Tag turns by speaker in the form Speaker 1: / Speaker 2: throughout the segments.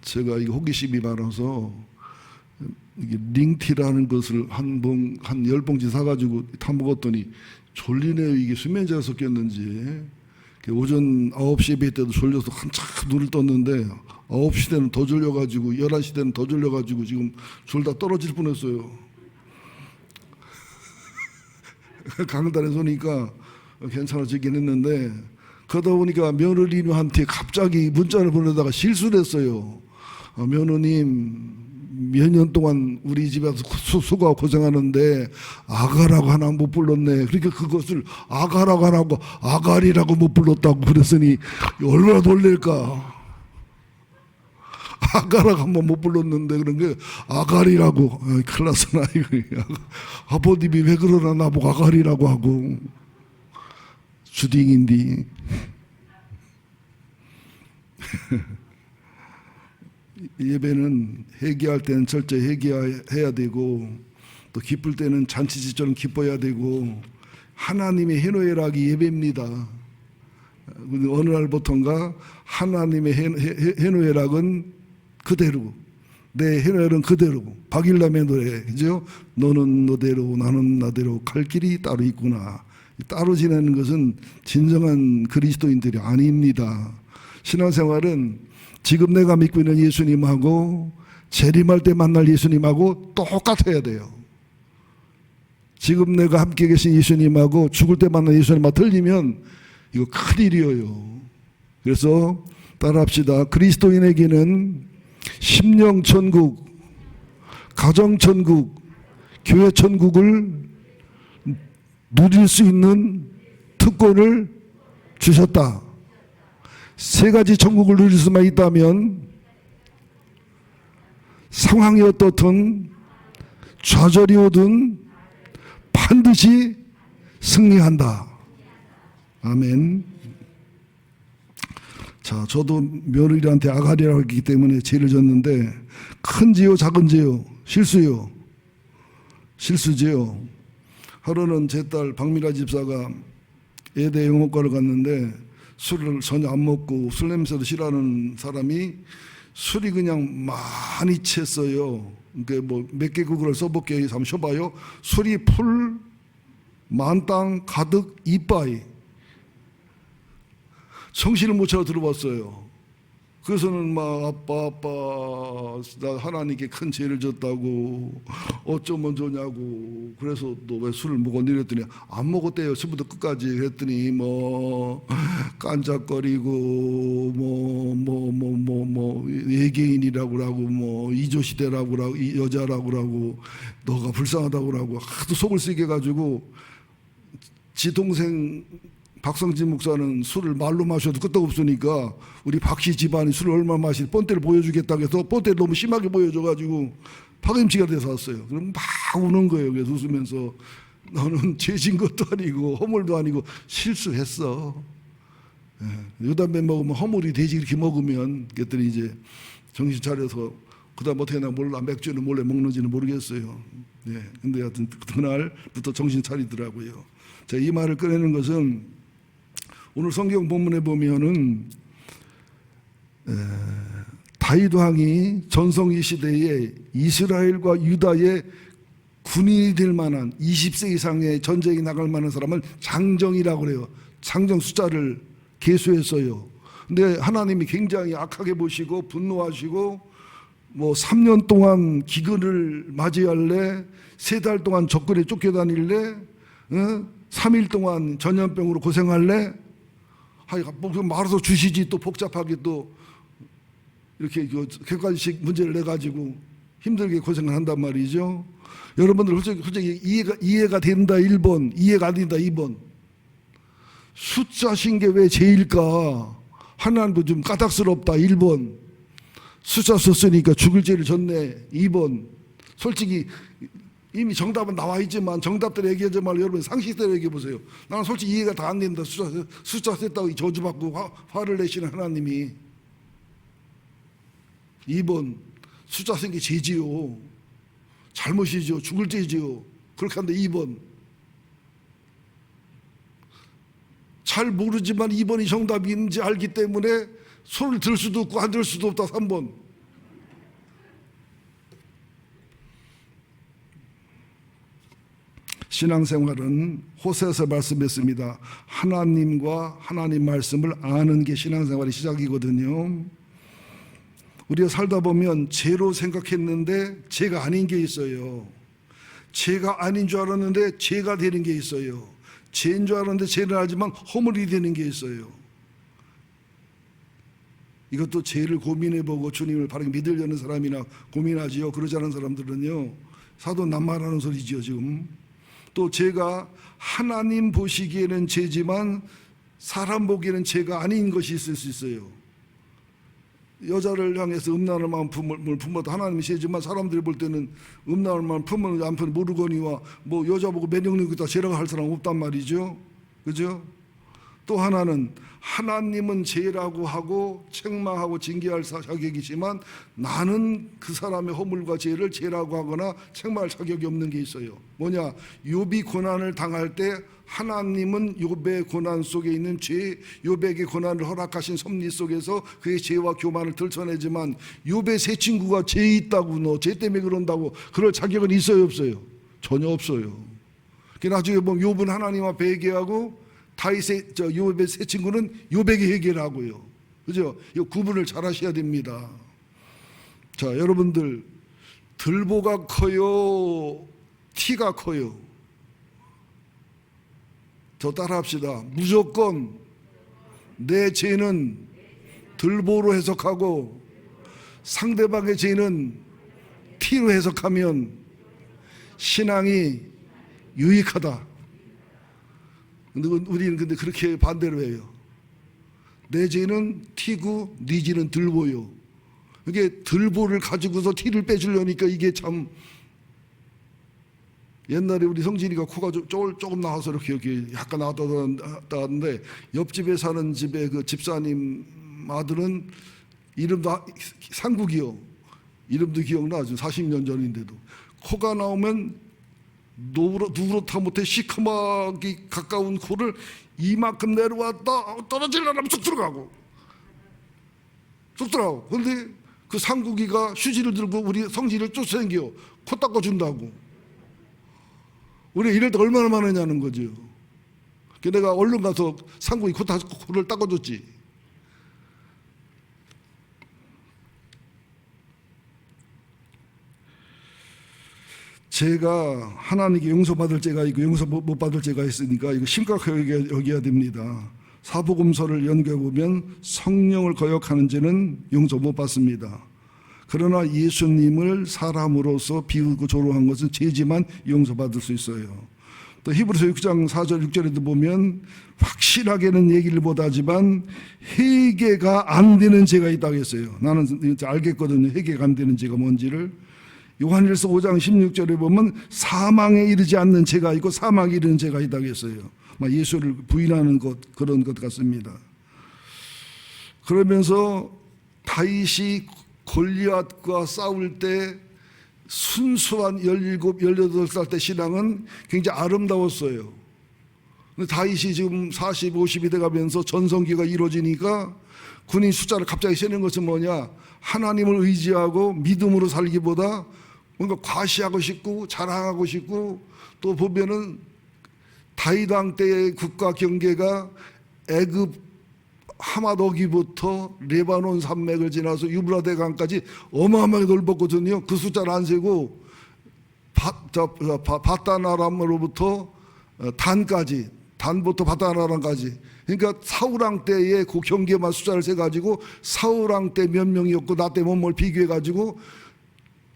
Speaker 1: 제가 이게 호기심이 많아서 이게 링티라는 것을 한 10봉지 사가지고 타 먹었더니 졸리네요. 이게 수면제가 섞였는지. 오전 9시 예배 때도 졸려서 한참 눈을 떴는데 9시 때는 더 졸려가지고 11시 때는 더 졸려가지고 지금 졸 다 떨어질 뻔했어요. 강단에 서니까 괜찮아지긴 했는데, 그러다 보니까 며느리한테 갑자기 문자를 보내다가 실수를 했어요. 며느님 몇 년 동안 우리 집에서 수고하고 고생하는데 아가라고 하나 못 불렀네. 그러니까 그것을 아가라고 하나 하고 아가리라고 못 불렀다고 그랬으니 얼마나 놀랄까. 아가라고 한번 못 불렀는데 그런 게 아가리라고. 큰일 났어 나 이거. 아버님이 왜 그러나 나보고 아가리라고 하고. 주딩인디. 예배는 회개할 때는 철저히 회개해야 되고, 또 기쁠 때는 잔치질처럼 기뻐야 되고, 하나님의 해노예락이 예배입니다. 어느 날부터인가 하나님의 해노예락은 그대로, 내 해노예락은 그대로. 박일남의 노래, 그죠? 너는 너대로 나는 나대로 갈 길이 따로 있구나. 따로 지내는 것은 진정한 그리스도인들이 아닙니다. 신앙생활은 지금 내가 믿고 있는 예수님하고 재림할 때 만날 예수님하고 똑같아야 돼요. 지금 내가 함께 계신 예수님하고 죽을 때 만날 예수님하고 틀리면 이거 큰일이에요. 그래서 따라합시다. 그리스도인에게는 심령 천국, 가정 천국, 교회 천국을 누릴 수 있는 특권을 주셨다. 세 가지 천국을 누릴 수만 있다면 상황이 어떻든 좌절이 오든 반드시 승리한다. 아멘. 자, 저도 며느리한테 아가리라고 했기 때문에 죄를 졌는데, 큰 죄요 작은 죄요? 실수요. 실수지요. 하루는 제 딸 박미라 집사가 예대 영어과를 갔는데 술을 전혀 안 먹고 술 냄새도 싫어하는 사람이 술이 그냥 많이 챘어요. 그러니까 뭐 몇 개 국어를 써볼게요. 한번 쉬어봐요. 술이 풀 만땅 가득 이빠이. 정신을 못 차려 들어봤어요. 그래서는 막 아빠 나 하나님께 큰 죄를 졌다고 어쩌면 좋냐고. 그래서 너 왜 술을 먹었니? 이랬더니 안 먹었대요. 처음부터 끝까지. 그랬더니 뭐 깐짝거리고 뭐 외계인이라고 하고 뭐 이조시대라고 하고 여자라고 하고 너가 불쌍하다고 하고 하도 속을 쓰게 해가지고, 지 동생 박성진 목사는 술을 말로 마셔도 끄떡없으니까 우리 박씨 집안이 술을 얼마나 마시니 뻔때를 보여주겠다고 해서 뻔때를 너무 심하게 보여줘가지고 파김치가 돼서 왔어요. 그럼 막 우는 거예요. 그래서 웃으면서 너는 죄진 것도 아니고 허물도 아니고 실수했어. 요담배 먹으면 허물이 되지 이렇게 먹으면. 그랬더니 이제 정신 차려서 그다음 어떻게 하나 몰라. 맥주는 몰래 먹는지는 모르겠어요. 근데 하여튼 그날부터 정신 차리더라고요. 자, 이 말을 꺼내는 것은 오늘 성경 본문에 보면은 다윗 왕이 전성기 시대에 이스라엘과 유다의 군인이 될 만한 20세 이상의 전쟁에 나갈 만한 사람을 장정이라고 그래요. 장정 숫자를 계수했어요. 근데 하나님이 굉장히 악하게 보시고 분노하시고 뭐 3년 동안 기근을 맞이할래, 3달 동안 적군에 쫓겨다닐래, 3일 동안 전염병으로 고생할래? 뭐 말아서 주시지. 또 복잡하게 또 이렇게 객관식 문제를 내가지고 힘들게 고생을 한단 말이죠. 여러분들 솔직히 이해가 된다 1번, 이해가 안 된다 2번. 숫자신 게 왜 죄일까? 하나님도 좀 까닭스럽다 1번. 숫자 썼으니까 죽을 죄를 졌네 2번. 솔직히 이미 정답은 나와 있지만 정답대로 얘기하지 말고 여러분 상식대로 얘기해 보세요. 나는 솔직히 이해가 다 안 된다. 숫자 셌다고 저주받고 화를 내시는 하나님이. 2번 숫자 센 게 죄지요. 잘못이죠. 죽을 죄지요. 그렇게 한데 2번. 잘 모르지만 2번이 정답인지 알기 때문에 손을 들 수도 없고 안 들 수도 없다. 3번. 신앙생활은 호세아서 말씀했습니다. 하나님과 하나님 말씀을 아는 게 신앙생활의 시작이거든요. 우리가 살다 보면 죄로 생각했는데 죄가 아닌 게 있어요. 죄가 아닌 줄 알았는데 죄가 되는 게 있어요. 죄인 줄 알았는데 죄는 알지만 허물이 되는 게 있어요. 이것도 죄를 고민해보고 주님을 바르게 믿으려는 사람이나 고민하지요. 그러지 않은 사람들은요, 사도 낱말하는 소리지요. 지금 또 죄가 하나님 보시기에는 죄지만 사람 보기에는 죄가 아닌 것이 있을 수 있어요. 여자를 향해서 음란한 마음 품어도 하나님이 죄지만 사람들이 볼 때는 음란한 마음 품은 남편이 모르거니와 뭐 여자 보고 매력능력 있다 죄라고 할 사람 없단 말이죠. 그죠? 또 하나는 하나님은 죄라고 하고 책망하고 징계할 자격이지만 나는 그 사람의 허물과 죄를 죄라고 하거나 책망할 자격이 없는 게 있어요. 뭐냐? 욥이 고난을 당할 때 하나님은 욥의 고난 속에 있는 죄, 욥에게 고난을 허락하신 섭리 속에서 그의 죄와 교만을 들춰내지만 욥의 세 친구가 죄 있다고 너 죄 때문에 그런다고 그럴 자격은 있어요 없어요? 전혀 없어요. 나중에 보면 욥은 하나님 앞에 회개하고 다윗의 욥의 세 친구는 욥에게 회개를 하고요. 그죠? 이거 구분을 잘 하셔야 됩니다. 자, 여러분들 들보가 커요? 티가 커요? 더 따라합시다. 무조건 내 죄는 들보로 해석하고 상대방의 죄는 티로 해석하면 신앙이 유익하다. 근데 우리는 그렇게 반대로 해요. 내 죄는 티고 네 죄는 들보요. 이게 들보를 가지고서 티를 빼주려니까 이게 참. 옛날에 우리 성진이가 코가 조금 나와서 이렇게 약간 나왔다는데 옆집에 사는 집에 그 집사님 아들은 이름도 상국이요. 이름도 기억나죠. 40년 전인데도 코가 나오면 누렇다 못해 시커멓게 가까운 코를 이만큼 내려왔다 떨어지려면 쑥 들어가고 근데 그 상국이가 휴지를 들고 우리 성진이를 쫓아다녀 코 닦아준다고. 우리 이럴 때 얼마나 많으냐는 거죠. 내가 얼른 가서 상국이 코를 닦아줬지. 죄가 하나님께 용서받을 죄가 있고 용서 못 받을 죄가 있으니까 이거 심각하게 여겨야 됩니다. 사복음서를 연구해보면 성령을 거역하는 죄는 용서 못 받습니다. 그러나 예수님을 사람으로서 비우고 조롱한 것은 죄지만 용서받을 수 있어요. 또 히브리서 6장 4절 6절에도 보면 확실하게는 얘기를 못하지만 회개가 안 되는 죄가 있다고 했어요. 나는 알겠거든요. 회개가 안 되는 죄가 뭔지를. 요한일서 5장 16절에 보면 사망에 이르지 않는 죄가 있고 사망에 이르는 죄가 있다고 했어요. 예수를 부인하는 것, 그런 것 같습니다. 그러면서 다윗이 골리앗과 싸울 때 순수한 17, 18살 때 신앙은 굉장히 아름다웠어요. 근데 다윗이 지금 40, 50이 돼가면서 전성기가 이루어지니까 군인 숫자를 갑자기 세는 것은 뭐냐? 하나님을 의지하고 믿음으로 살기보다 뭔가 과시하고 싶고 자랑하고 싶고, 또 보면은 다윗 왕 때의 국가 경계가 애굽 하마더기부터 레바논 산맥을 지나서 유브라데 강까지 어마어마하게 넓었거든요. 그 숫자를 안 세고 바다나람으로부터 단까지, 단부터 바다나람까지, 그러니까 사울왕 때의 그 경계만 숫자를 세가지고 사울왕 때 몇 명이었고 나 때 뭘 비교해가지고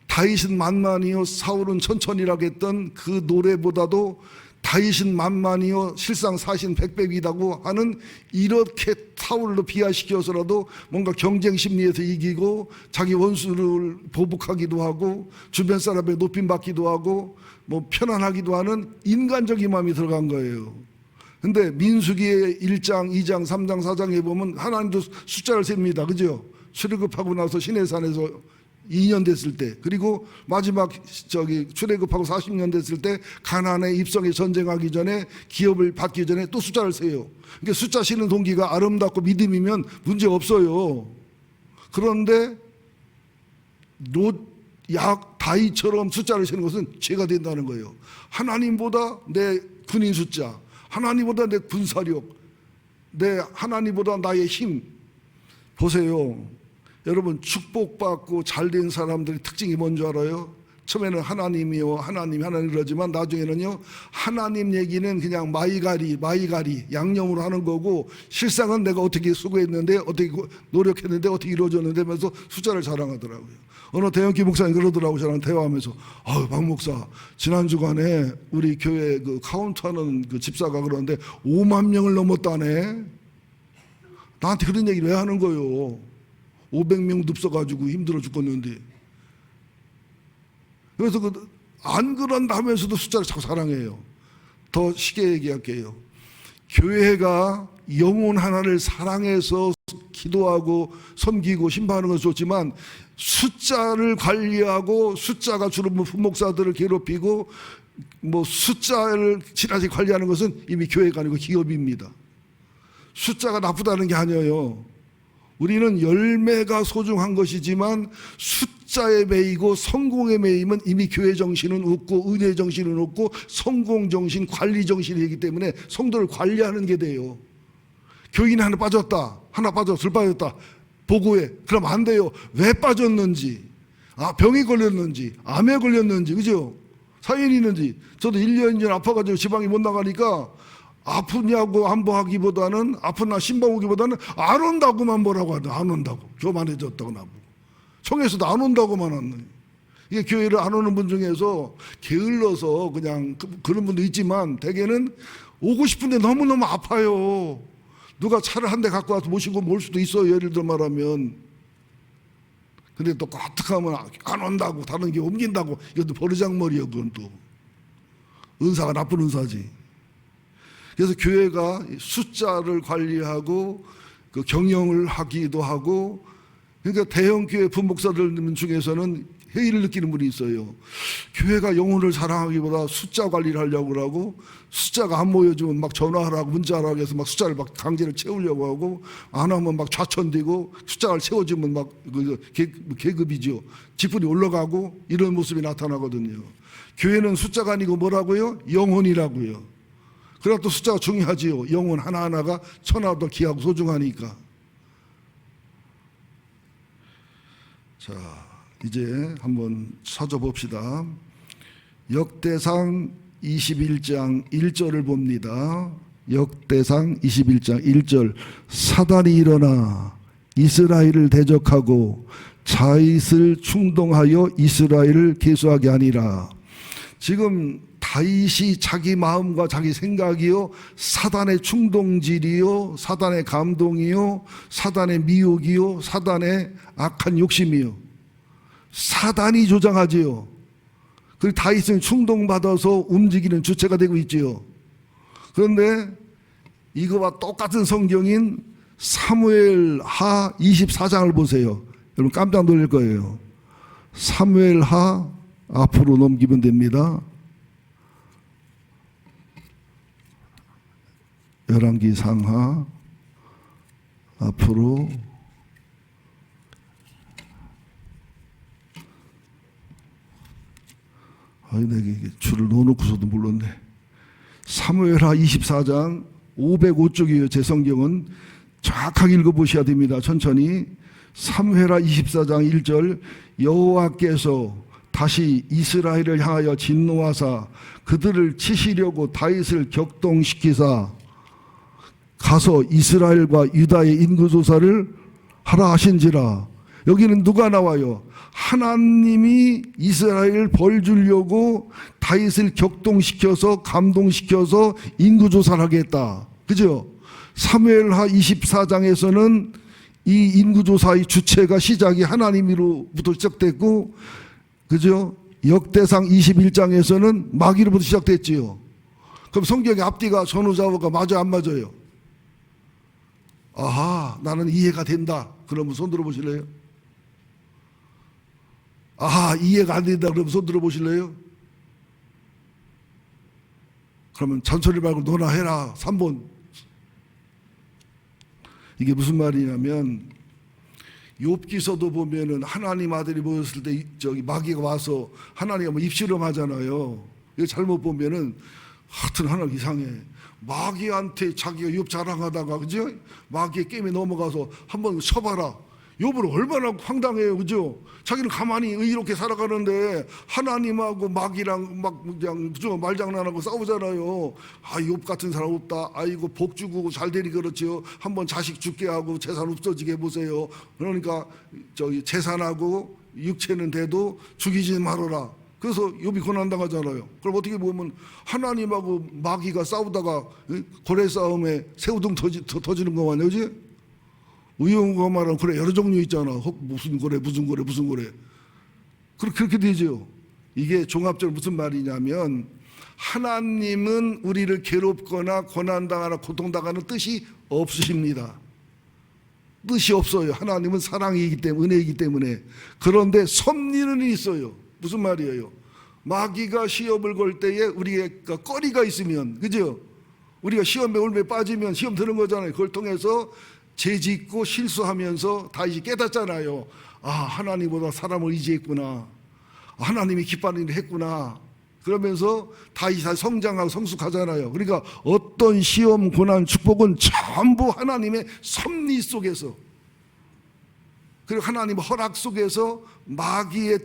Speaker 1: 다윗은 만만이요 사울은 천천히라고 했던 그 노래보다도 다윗은 만만이요 실상 사신 백백이다고 하는, 이렇게 사울로 비하시켜서라도 뭔가 경쟁 심리에서 이기고 자기 원수를 보복하기도 하고 주변 사람에 높임받기도 하고 뭐 편안하기도 하는 인간적인 마음이 들어간 거예요. 근데 민수기의 1장, 2장, 3장, 4장에 보면 하나님도 숫자를 셉니다. 그죠? 출애굽하고 나서 시내산에서 2년 됐을 때, 그리고 마지막 출애굽하고 40년 됐을 때 가나안에 입성에 전쟁하기 전에 기업을 받기 전에 또 숫자를 세요. 그러니까 숫자 세는 동기가 아름답고 믿음이면 문제 없어요. 그런데 다윗처럼 숫자를 세는 것은 죄가 된다는 거예요. 하나님보다 내 군인 숫자, 하나님보다 내 군사력, 하나님보다 나의 힘. 보세요. 여러분, 축복받고 잘된 사람들의 특징이 뭔지 알아요? 처음에는 하나님이요, 하나님 그러지만 나중에는요, 하나님 얘기는 그냥 마이가리 양념으로 하는 거고, 실상은 내가 어떻게 수고했는데, 어떻게 노력했는데, 어떻게 이루어졌는데 하면서 숫자를 자랑하더라고요. 어느 대형기 목사님 그러더라고요. 저랑 대화하면서, 박 목사, 지난 주간에 우리 교회 그 카운트하는 그 집사가 그러는데 5만 명을 넘었다네. 나한테 그런 얘기를 왜 하는 거예요? 500명 눕서가지고 힘들어 죽겠는데. 그래서 안 그런다 하면서도 숫자를 자꾸 사랑해요. 더 쉽게 얘기할게요. 교회가 영혼 하나를 사랑해서 기도하고 섬기고 신방하는 건 좋지만, 숫자를 관리하고 숫자가 주로 부목사들을 괴롭히고 숫자를 지나치 관리하는 것은 이미 교회가 아니고 기업입니다. 숫자가 나쁘다는 게 아니에요. 우리는 열매가 소중한 것이지만 숫자에 매이고 성공에 매이면 이미 교회 정신은 없고 은혜 정신은 없고 성공 정신, 관리 정신이기 때문에 성도를 관리하는 게 돼요. 교인 하나 빠졌다, 둘 빠졌다, 보고해. 그럼 안 돼요. 왜 빠졌는지, 병이 걸렸는지, 암에 걸렸는지, 그죠? 사연이 있는지. 저도 1년 전 아파가지고 지방에 못 나가니까 아프냐고 안보하기보다는, 아프나 신방 오기보다는 안 온다고만 뭐라고 하더. 안 온다고. 교만해졌다고 나보고. 청에서도 안 온다고만 하는. 이게 교회를 안 오는 분 중에서 게을러서 그냥 그런 분도 있지만, 대개는 오고 싶은데 너무너무 아파요. 누가 차를 한 대 갖고 와서 모시고 올 수도 있어요. 예를 들어 말하면. 근데 또 까뜩하면 안 온다고, 다른 게 옮긴다고. 이것도 버르장머리예요. 그건 또 은사가 나쁜 은사지. 그래서 교회가 숫자를 관리하고 그 경영을 하기도 하고, 그러니까 대형 교회 부목사들 중에서는 회의를 느끼는 분이 있어요. 교회가 영혼을 사랑하기보다 숫자 관리를 하려고 하고, 숫자가 안 모여주면 막 전화하라고 문자하라고 해서 막 숫자를 막 강제로 채우려고 하고, 안 하면 막 좌천되고, 숫자를 채워주면 막 계급이죠. 지분이 올라가고, 이런 모습이 나타나거든요. 교회는 숫자가 아니고 뭐라고요? 영혼이라고요. 그러나 또 숫자가 중요하지요. 영혼 하나하나가 천하도 귀하고 소중하니까. 자, 이제 한번 찾아봅시다. 역대상 21장 1절을 봅니다. 역대상 21장 1절. 사단이 일어나 이스라엘을 대적하고 다윗을 충동하여 이스라엘을 계수하게 하니라. 지금 다윗이 자기 마음과 자기 생각이요, 사단의 충동질이요, 사단의 감동이요, 사단의 미혹이요, 사단의 악한 욕심이요, 사단이 조장하지요. 그리고 다윗은 충동받아서 움직이는 주체가 되고 있지요. 그런데 이거와 똑같은 성경인 사무엘하 24장을 보세요. 여러분 깜짝 놀랄 거예요. 사무엘하 앞으로 넘기면 됩니다. 열왕기 상하 앞으로 내가 이게 줄을 넣어놓고서도 몰랐네. 사무엘하 24장 505쪽이에요. 제 성경은 정확하게 읽어보셔야 됩니다. 천천히. 사무엘하 24장 1절. 여호와께서 다시 이스라엘을 향하여 진노하사 그들을 치시려고 다윗을 격동시키사 가서 이스라엘과 유다의 인구조사를 하라 하신지라. 여기는 누가 나와요? 하나님이 이스라엘 벌 주려고 다윗을 격동시켜서 감동시켜서 인구조사를 하겠다. 그죠? 사무엘하 24장에서는 이 인구조사의 주체가 시작이 하나님으로부터 시작됐고, 그죠? 역대상 21장에서는 마귀로부터 시작됐지요. 그럼 성경의 앞뒤가 전후좌우가 맞아 안 맞아요? 아하, 나는 이해가 된다. 그러면 손 들어보실래요? 아, 이해가 안 된다 그러면 손 들어보실래요? 그러면 잔소리 말고 너나 해라. 3번. 이게 무슨 말이냐면 욥기서도 보면은 하나님 아들이 모였을 때 저기 마귀가 와서 하나님이 뭐 입실험 하잖아요. 이거 잘못 보면은 하여튼 하나님 이상해. 마귀한테 자기가 욥 자랑하다가 그죠? 마귀의 게임에 넘어가서 한번 쳐봐라. 욥은 얼마나 황당해요, 그죠? 자기는 가만히 의롭게 살아가는데 하나님하고 마귀랑 막 그냥 말장난하고 싸우잖아요. 아, 욥 같은 사람 없다. 아이고 복 주고 잘 되니 그렇죠. 한번 자식 죽게 하고 재산 없어지게 해보세요. 그러니까 저기 재산하고 육체는 돼도 죽이지 말아라. 그래서 욥이 고난당하잖아요. 그럼 어떻게 보면 하나님하고 마귀가 싸우다가 고래 싸움에 새우등 터지는 거 아니에요, 그지? 의용과 말은 그래 여러 종류 있잖아. 무슨 고래 무슨 고래 무슨 고래. 그렇게 되죠. 이게 종합적으로 무슨 말이냐면 하나님은 우리를 괴롭거나 고난당하거나 고통당하는 뜻이 없으십니다. 뜻이 없어요. 하나님은 사랑이기 때문에 은혜이기 때문에. 그런데 섭리는 있어요. 무슨 말이에요? 마귀가 시험을 걸 때에 우리가 꺼리가 있으면, 그죠? 우리가 시험에 올매 빠지면 시험 드는 거잖아요. 그걸 통해서 죄짓고 실수하면서 다시 깨닫잖아요. 아, 하나님보다 사람을 의지했구나. 하나님이 기뻐하는 일을 했구나. 그러면서 다시 성장하고 성숙하잖아요. 그러니까 어떤 시험, 고난, 축복은 전부 하나님의 섭리 속에서, 그리고 하나님의 허락 속에서 마귀의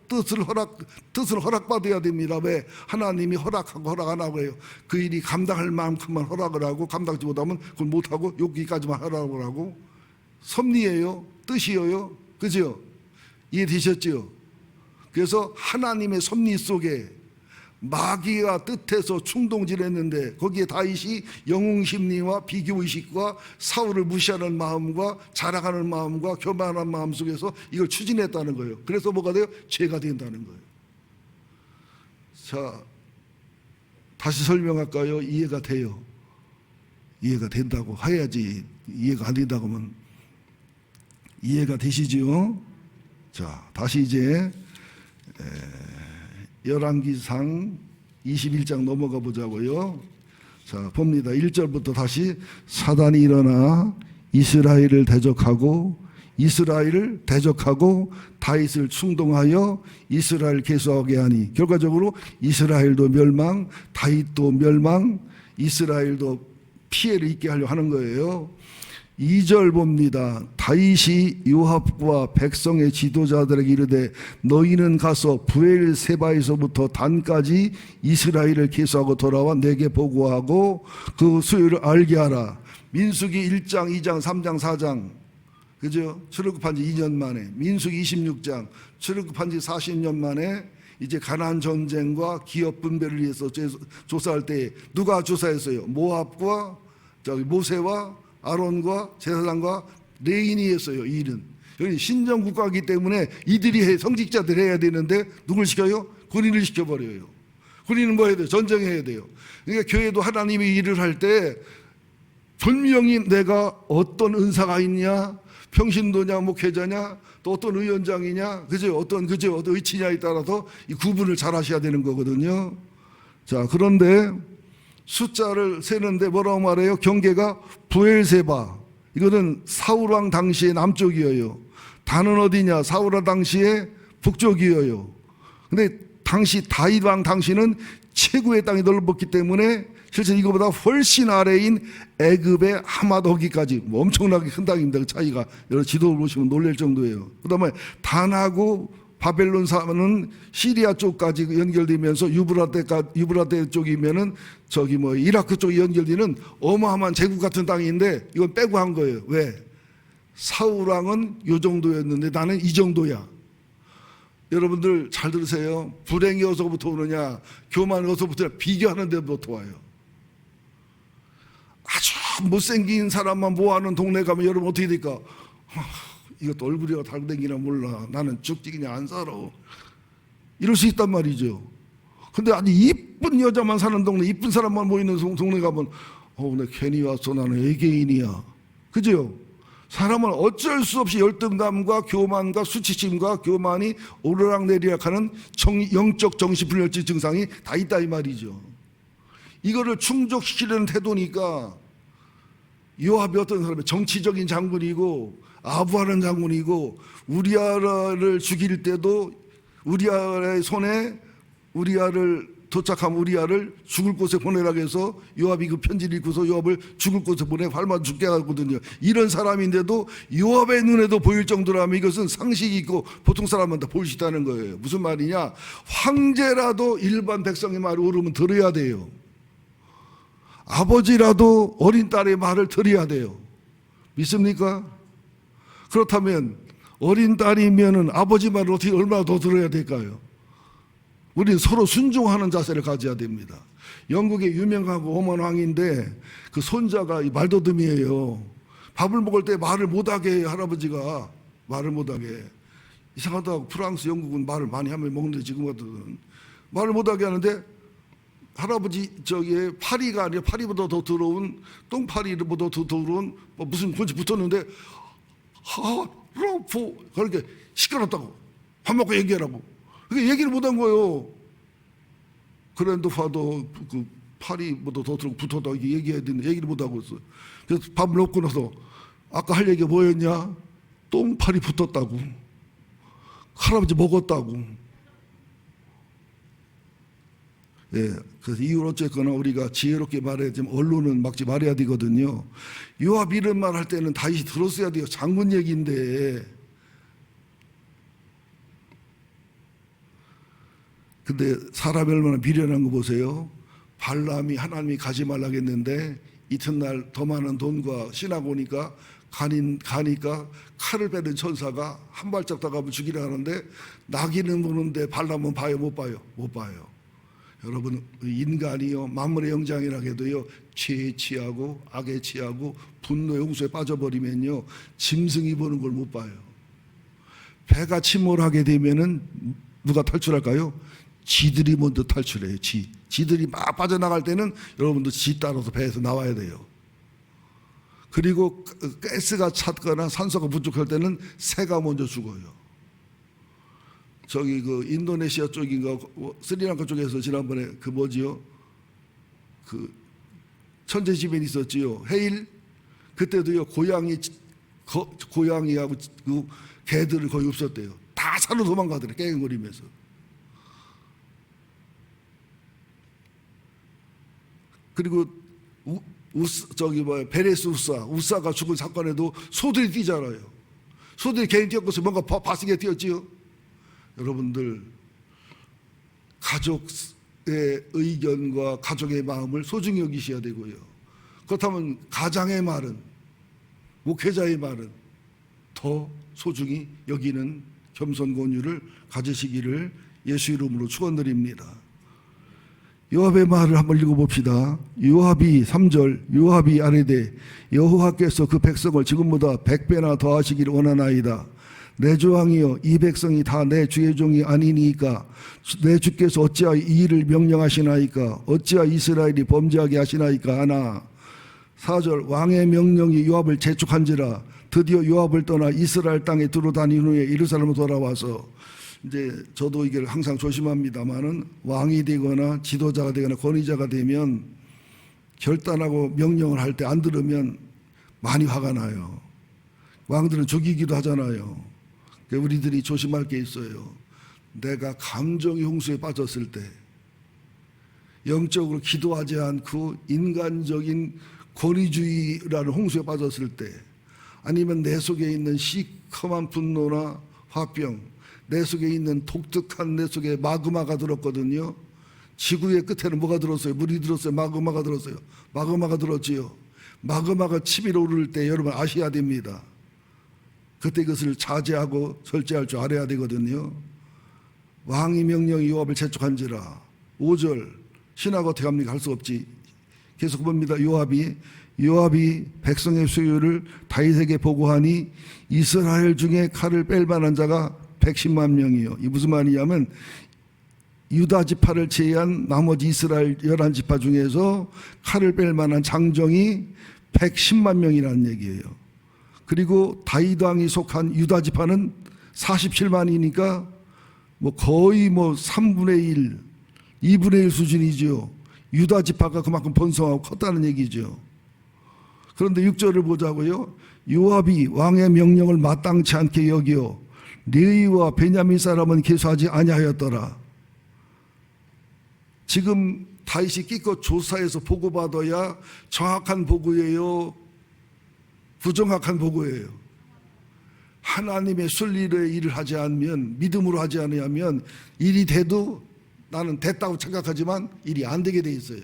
Speaker 1: 뜻을 허락받아야 됩니다. 왜? 하나님이 허락하고 허락 안 하고 해요. 그 일이 감당할 만큼만 허락을 하고 감당하지 못하면 그걸 못하고 여기까지만 하라고 하고. 섭리예요. 뜻이에요. 그죠? 이해되셨죠? 그래서 하나님의 섭리 속에 마귀가 뜻해서 충동질했는데 거기에 다윗이 영웅심리와 비교의식과 사울을 무시하는 마음과 자랑하는 마음과 교만한 마음 속에서 이걸 추진했다는 거예요. 그래서 뭐가 돼요? 죄가 된다는 거예요. 자, 다시 설명할까요? 이해가 돼요. 이해가 된다고 해야지. 이해가 안 된다고 하면 이해가 되시죠? 자, 다시 이제 열왕기상 21장 넘어가 보자고요. 자, 봅니다. 1절부터 다시. 사단이 일어나 이스라엘을 대적하고 다윗을 충동하여 이스라엘 계수하게 하니 결과적으로 이스라엘도 멸망, 다윗도 멸망, 이스라엘도 피해를 입게 하려 하는 거예요. 2절 봅니다. 다윗이 요압과 백성의 지도자들에게 이르되 너희는 가서 브엘세바에서부터 단까지 이스라엘을 계수하고 돌아와 내게 보고하고 그 수요를 알게 하라. 민수기 1장, 2장, 3장, 4장, 그죠? 출애굽한 지 2년 만에. 민수기 26장, 출애굽한 지 40년 만에 이제 가나안 전쟁과 기업 분배를 위해서 조사할 때 누가 조사했어요? 모압과 모세와 아론과 제사장과 레인이 했어요. 이 일은 여기 신정국가이기 때문에 이들이 성직자들 해야 되는데 누굴 시켜요? 군인을 시켜버려요. 군인은 뭐 해야 돼요? 전쟁해야 돼요. 그러니까 교회도 하나님이 일을 할 때 분명히 내가 어떤 은사가 있냐, 평신도냐, 목회자냐, 또 어떤 위원장이냐, 어떤 의치냐에 따라서 이 구분을 잘 하셔야 되는 거거든요. 자, 그런데 숫자를 세는데 뭐라고 말해요? 경계가 브엘세바. 이거는 사울왕 당시의 남쪽이에요. 단은 어디냐? 사울왕 당시의 북쪽이에요. 근데 당시 다윗왕 당시는 최고의 땅이 넓었기 때문에 실제 이거보다 훨씬 아래인 애굽의 하마더기까지 엄청나게 큰 땅입니다. 그 차이가 여러 지도를 보시면 놀랄 정도예요. 그 다음에 단하고 바벨론 사는 시리아 쪽까지 연결되면서 유브라데 쪽이면은 이라크 쪽이 연결되는 어마어마한 제국 같은 땅인데 이건 빼고 한 거예요. 왜? 사울왕은 요 정도였는데 나는 이 정도야. 여러분들 잘 들으세요. 불행이 어디서부터 오느냐, 교만이 어디서부터 오느냐, 비교하는 데부터 와요. 아주 못생긴 사람만 모아놓은 동네 가면 여러분 어떻게 될까? 이것도 얼굴이가 달댕기나 몰라. 나는 죽지기냐 안 살아. 이럴 수 있단 말이죠. 근데 아주 이쁜 여자만 사는 동네, 이쁜 사람만 모이는 동네 가면 나 괜히 왔어. 나는 외계인이야. 그죠? 사람은 어쩔 수 없이 열등감과 교만과 수치심과 교만이 오르락내리락하는 영적 정신분열증 증상이 다 있다 이 말이죠. 이거를 충족시키려는 태도니까 요압이 어떤 사람이 정치적인 장군이고 아부하는 장군이고 우리아를 죽일 때도 우리아의 손에 우리아를 도착하면 우리아를 죽을 곳에 보내라고 해서 요압이 그 편지를 읽고서 요압을 죽을 곳에 보내 활만 죽게 하거든요. 이런 사람인데도 요압의 눈에도 보일 정도라면 이것은 상식이 있고 보통 사람은 다 볼 수 있다는 거예요. 무슨 말이냐? 황제라도 일반 백성의 말을 옳으면 들어야 돼요. 아버지라도 어린 딸의 말을 들어야 돼요. 믿습니까? 그렇다면 어린 딸이면은 아버지 말을 어떻게 얼마나 더 들어야 될까요? 우리는 서로 순종하는 자세를 가져야 됩니다. 영국의 유명하고 오만 왕인데 그 손자가 말더듬이에요. 밥을 먹을 때 말을 못하게 해요. 할아버지가 말을 못하게. 이상하다고 프랑스, 영국은 말을 많이 하면 먹는데 지금 같은 말을 못하게 하는데 할아버지 저기에 파리가 아니라 파리보다 더 더러운 똥파리보다 더 더러운 무슨 건지 붙었는데 하라포 그렇게 시끄럽다고 밥 먹고 얘기하라고 그게 얘기를 못한 거예요. 그랜드파더 그 파리보다 더 더러운 붙었다고 얘기해야 되는데 얘기를 못하고 있어요. 그래서 밥 먹고 나서 아까 할 얘기가 뭐였냐? 똥파리 붙었다고 할아버지 먹었다고. 예, 그래서 이유는 어쨌거나 우리가 지혜롭게 말해야지만 언론은 막지 말아야 되거든요. 요압 이런 말 할 때는 다윗이 들었어야 돼요. 장군 얘기인데. 근데 사람이 얼마나 미련한 거 보세요. 발람이 하나님이 가지 말라고 했는데 이튿날 더 많은 돈과 신하고 오니까 가니까 칼을 빼는 천사가 한 발짝 다가면 죽이려 하는데 나귀는 보는데 발람은 봐요 못 봐요? 못 봐요. 여러분 인간이요 만물의 영장이라 해도요 죄에 취하고 악에 취하고 분노의 홍수에 빠져버리면요 짐승이 보는 걸 못 봐요. 배가 침몰하게 되면은 누가 탈출할까요? 쥐들이 먼저 탈출해요. 쥐들이 막 빠져나갈 때는 여러분도 쥐 따라서 배에서 나와야 돼요. 그리고 가스가 찼거나 산소가 부족할 때는 새가 먼저 죽어요. 저기 그 인도네시아 쪽인가 스리랑카 쪽에서 지난번에 그 뭐지요? 그 천재지변이 있었지요. 해일 그때도요 고양이하고 그 개들을 거의 없었대요. 다 산으로 도망가더래 깽깽거리면서. 그리고 베레스 우사가 죽은 사건에도 소들이 뛰잖아요. 소들이 개인 뛰었고서 뭔가 바스게 뛰었지요. 여러분들 가족의 의견과 가족의 마음을 소중히 여기셔야 되고요. 그렇다면 가장의 말은 목회자의 말은 더 소중히 여기는 겸손권유를 가지시기를 예수 이름으로 축원드립니다. 요압의 말을 한번 읽어봅시다. 요압이 3절 요압이 아뢰되 여호와께서 그 백성을 지금보다 100배나 더하시기를 원하나이다. 내 조왕이여 이 백성이 다 내 주의 종이 아니니까 내 주께서 어찌하여 이 일을 명령하시나이까 어찌하여 이스라엘이 범죄하게 하시나이까 하나. 4절 왕의 명령이 요압을 재촉한지라 드디어 요압을 떠나 이스라엘 땅에 두루다닌 후에 예루살렘으로 돌아와서 이제 저도 이걸 항상 조심합니다만은 왕이 되거나 지도자가 되거나 권위자가 되면 결단하고 명령을 할 때 안 들으면 많이 화가 나요. 왕들은 죽이기도 하잖아요. 우리들이 조심할 게 있어요. 내가 감정의 홍수에 빠졌을 때 영적으로 기도하지 않고 인간적인 권위주의라는 홍수에 빠졌을 때 아니면 내 속에 있는 시커먼 분노나 화병 내 속에 있는 독특한 내 속에 마그마가 들었거든요. 지구의 끝에는 뭐가 들었어요? 물이 들었어요? 마그마가 들었어요? 마그마가 들었지요. 마그마가 치밀어 오를 때 여러분 아셔야 됩니다. 그때 그것을 자제하고 절제할 줄 알아야 되거든요. 왕이 명령이 요압을 재촉한지라. 5절 신하가 어떻게 합니까? 할 수 없지. 계속 봅니다. 요압이 백성의 소유를 다윗에게 보고하니 이스라엘 중에 칼을 뺄 만한 자가 110만 명이요. 이 무슨 말이냐면 유다 지파를 제외한 나머지 이스라엘 11지파 중에서 칼을 뺄 만한 장정이 110만 명이라는 얘기예요. 그리고 다윗 왕이 속한 유다 지파는 47만이니까 뭐 거의 뭐 3분의 1, 2분의 1 수준이죠. 유다 지파가 그만큼 번성하고 컸다는 얘기죠. 그런데 6절을 보자고요. 요압이 왕의 명령을 마땅치 않게 여기어 레위와 베냐민 사람은 계수하지 아니하였더라. 지금 다윗이 기껏 조사해서 보고받아야 정확한 보고예요, 부정확한 보고예요. 하나님의 순리의 일을 하지 않으면, 믿음으로 하지 않으면 일이 돼도 나는 됐다고 생각하지만 일이 안 되게 돼 있어요.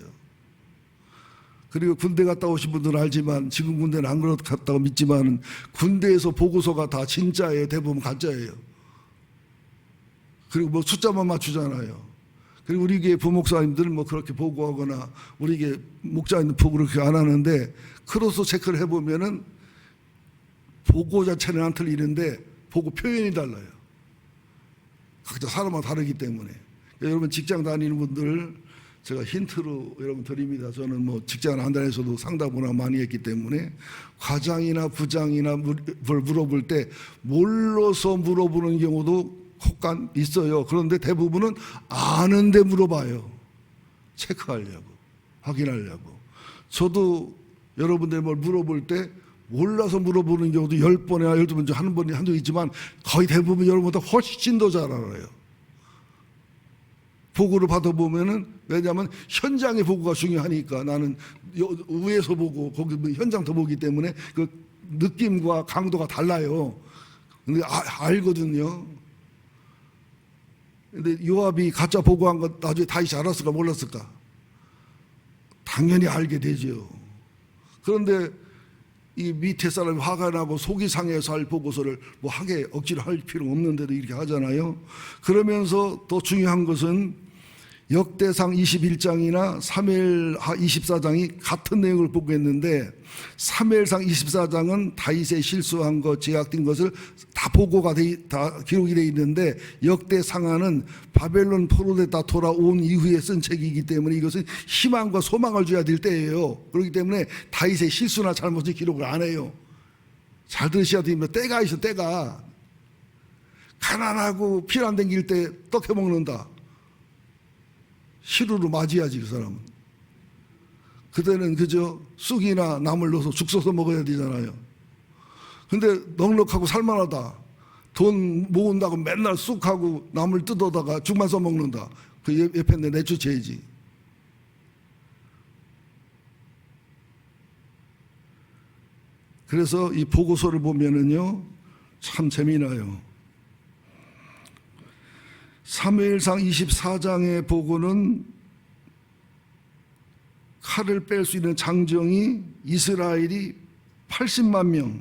Speaker 1: 그리고 군대 갔다 오신 분들은 알지만, 지금 군대는 안 그렇다고 믿지만 군대에서 보고서가 다 진짜예요. 대부분 가짜예요. 그리고 뭐 숫자만 맞추잖아요. 그리고 우리 교회 부목사님들은 뭐 그렇게 보고하거나 우리 교회 목자님들 보고 그렇게 안 하는데, 크로스 체크를 해보면은 보고 자체는 안 틀리는데 보고 표현이 달라요. 각자 사람마다 다르기 때문에. 여러분 직장 다니는 분들 제가 힌트로 여러분 드립니다. 저는 뭐 직장을 안 다녀서도 상담을 많이 했기 때문에 과장이나 부장이나 뭘 물어볼 때 몰라서 물어보는 경우도 혹간 있어요. 그런데 대부분은 아는데 물어봐요. 체크하려고, 확인하려고. 저도 여러분들 뭘 물어볼 때 몰라서 물어보는 경우도 10번이나 12번 한 번이 한두 있지만 거의 대부분 여러분보다 훨씬 더 잘 알아요. 보고를 받아보면은, 왜냐하면 현장의 보고가 중요하니까. 나는 위에서 보고 거기 현장도 보기 때문에 그 느낌과 강도가 달라요. 근데 알거든요. 근데 요압이 가짜 보고한 것 나중에 다윗이 알았을까 몰랐을까? 당연히 알게 되죠. 그런데 이 밑에 사람이 화가 나고 속이 상해서 할 보고서를 뭐 하게 억지로 할 필요 없는데도 이렇게 하잖아요. 그러면서 더 중요한 것은 역대상 21장이나 사무엘하 24장이 같은 내용을 보고했는데, 사무엘상 24장은 다윗의 실수한 것, 제약된 것을 다 보고가 다 기록이 되어 있는데, 역대상하는 바벨론 포로되다 돌아온 이후에 쓴 책이기 때문에 이것은 희망과 소망을 줘야 될 때예요. 그렇기 때문에 다윗의 실수나 잘못을 기록을 안 해요. 잘 들으셔야 됩니다. 때가 있어, 때가. 가난하고 피난 댕길 때 떡 해먹는다. 시루로 맞이하지, 그 사람은. 그때는 그저 쑥이나 나물 넣어서 죽 써서 먹어야 되잖아요. 근데 넉넉하고 살만하다. 돈 모은다고 맨날 쑥하고 나물 뜯어다가 죽만 써먹는다. 그 옆에 내쫓아야지. 그래서 이 보고서를 보면은요, 참 재미나요. 사무엘상 24장의 보고는 칼을 뺄 수 있는 장정이 이스라엘이 80만 명,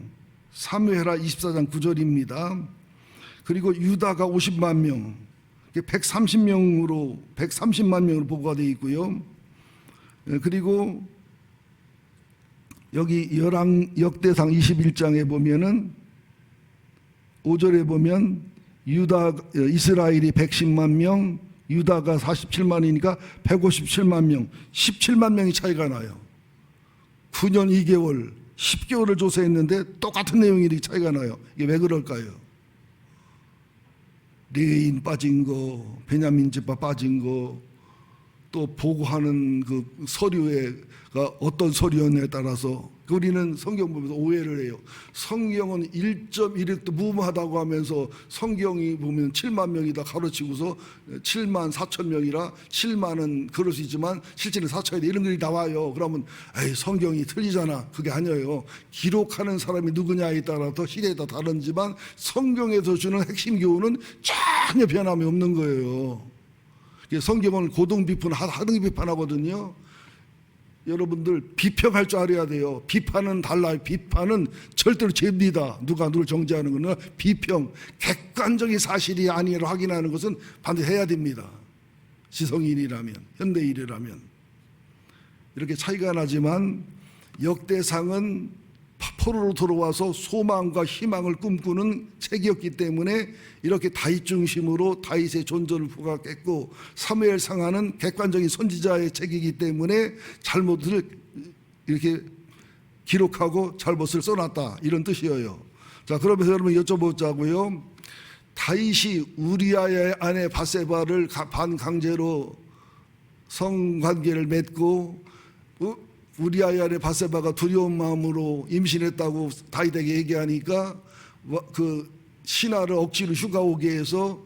Speaker 1: 사무엘하 24장 9절입니다. 그리고 유다가 50만 명, 130만 명으로 보고가 되어 있고요. 그리고 여기 역대상 21장에 보면은 5절에 보면 이스라엘이 110만 명, 유다가 47만이니까 157만 명, 17만 명이 차이가 나요. 9년 2개월, 10개월을 조사했는데 똑같은 내용이 이렇게 차이가 나요. 이게 왜 그럴까요? 레인 빠진 거, 베냐민 지파 빠진 거, 또 보고하는 그 서류가 어떤 서류였냐에 따라서 우리는 성경 보면서 오해를 해요. 성경은 1.1획도 무모하다고 하면서 성경이 보면 7만 명이다 가르치고서 7만 4천 명이라 7만은 그럴 수 있지만 실제는 4천이다 이런 글이 나와요. 그러면 에이, 성경이 틀리잖아. 그게 아니에요. 기록하는 사람이 누구냐에 따라서 시대에 따라 다르지만 성경에서 주는 핵심 교훈은 전혀 변함이 없는 거예요. 성경은 고등 비판, 하등 비판하거든요. 여러분들 비평할 줄 알아야 돼요. 비판은 달라요. 비판은 절대로 죄입니다. 누가 누굴 정죄하는 거는 비평, 객관적인 사실이 아니라고 확인하는 것은 반드시 해야 됩니다. 지성인이라면, 현대인이라면. 이렇게 차이가 나지만 역대상은 포로로 들어와서 소망과 희망을 꿈꾸는 책이었기 때문에 이렇게 다윗 중심으로 다윗의 존재를 부각했고, 사무엘상하는 객관적인 선지자의 책이기 때문에 잘못을 이렇게 기록하고 잘못을 써놨다, 이런 뜻이에요. 자, 그러면서 여러분 여쭤보자고요. 다윗이 우리아의 아내 밧세바를 반강제로 성관계를 맺고 우리아의 아내 밧세바가 두려운 마음으로 임신했다고 다윗에게 얘기하니까 그 신하를 억지로 휴가 오게 해서